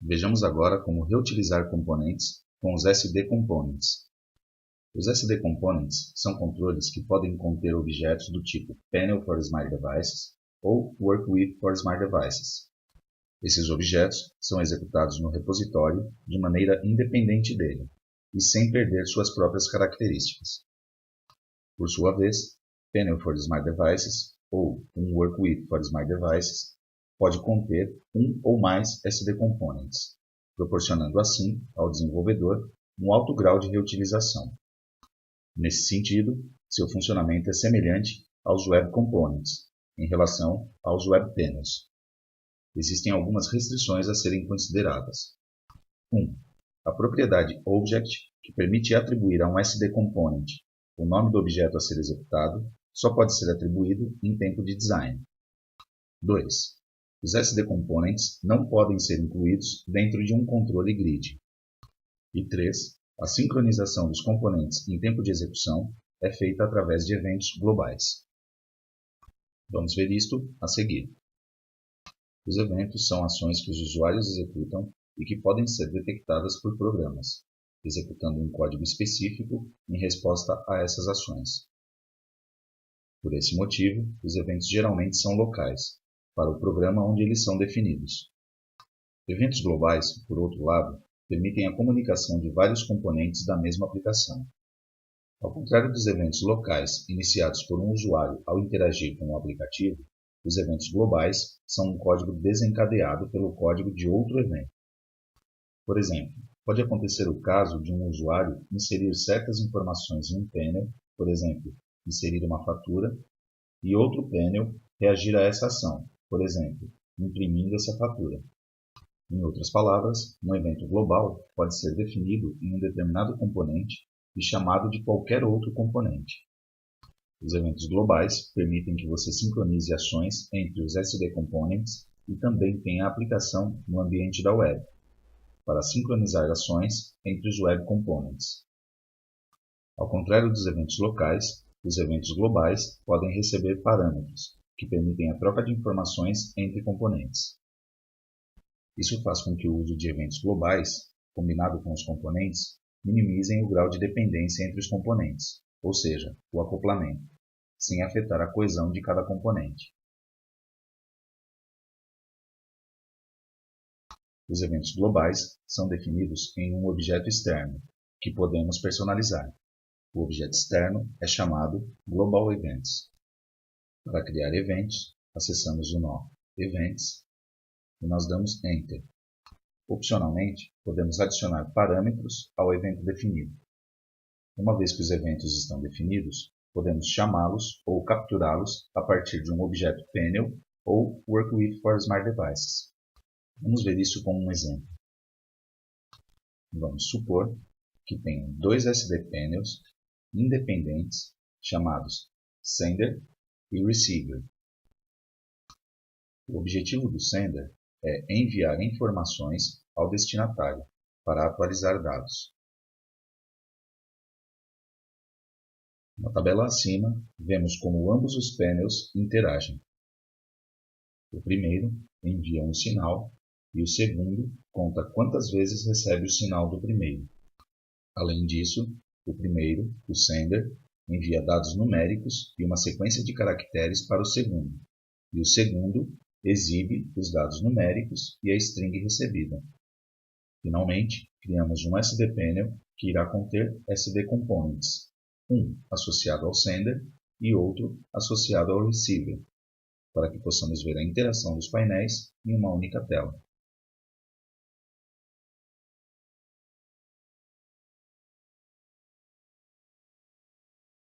Vejamos agora como reutilizar componentes com os SD Components. Os SD Components são controles que podem conter objetos do tipo Panel for Smart Devices ou Work With for Smart Devices. Esses objetos são executados no repositório de maneira independente dele e sem perder suas próprias características. Por sua vez, Panel for Smart Devices ou um Work With for Smart Devices pode conter um ou mais SD Components, proporcionando assim ao desenvolvedor um alto grau de reutilização. Nesse sentido, seu funcionamento é semelhante aos Web Components em relação aos Web Panels. Existem algumas restrições a serem consideradas. 1. A propriedade Object, que permite atribuir a um SD Component o nome do objeto a ser executado, só pode ser atribuído em tempo de design. 2. Os SD Components não podem ser incluídos dentro de um controle grid. E 3. A sincronização dos componentes em tempo de execução é feita através de eventos globais. Vamos ver isto a seguir. Os eventos são ações que os usuários executam e que podem ser detectadas por programas, executando um código específico em resposta a essas ações. Por esse motivo, os eventos geralmente são locais, para o programa onde eles são definidos. Eventos globais, por outro lado, permitem a comunicação de vários componentes da mesma aplicação. Ao contrário dos eventos locais iniciados por um usuário ao interagir com o aplicativo, os eventos globais são um código desencadeado pelo código de outro evento. Por exemplo, pode acontecer o caso de um usuário inserir certas informações em um panel, por exemplo, inserir uma fatura, e outro panel reagir a essa ação, por exemplo, imprimindo essa fatura. Em outras palavras, um evento global pode ser definido em um determinado componente e chamado de qualquer outro componente. Os eventos globais permitem que você sincronize ações entre os SD Components e também tenha aplicação no ambiente da web, para sincronizar ações entre os Web Components. Ao contrário dos eventos locais, os eventos globais podem receber parâmetros, que permitem a troca de informações entre componentes. Isso faz com que o uso de eventos globais, combinado com os componentes, minimizem o grau de dependência entre os componentes, ou seja, o acoplamento, sem afetar a coesão de cada componente. Os eventos globais são definidos em um objeto externo, que podemos personalizar. O objeto externo é chamado Global Events. Para criar eventos, acessamos o nó Events e nós damos Enter. Opcionalmente, podemos adicionar parâmetros ao evento definido. Uma vez que os eventos estão definidos, podemos chamá-los ou capturá-los a partir de um objeto Panel ou Work With for Smart Devices. Vamos ver isso como um exemplo. Vamos supor que tenho dois SD Panels independentes chamados Sender e Receiver. O objetivo do Sender é enviar informações ao destinatário para atualizar dados. Na tabela acima, vemos como ambos os panels interagem. O primeiro envia um sinal e o segundo conta quantas vezes recebe o sinal do primeiro. Além disso, o primeiro, o sender, envia dados numéricos e uma sequência de caracteres para o segundo, e o segundo exibe os dados numéricos e a string recebida. Finalmente, criamos um SD Panel que irá conter SD Components, um associado ao sender e outro associado ao receiver, para que possamos ver a interação dos painéis em uma única tela.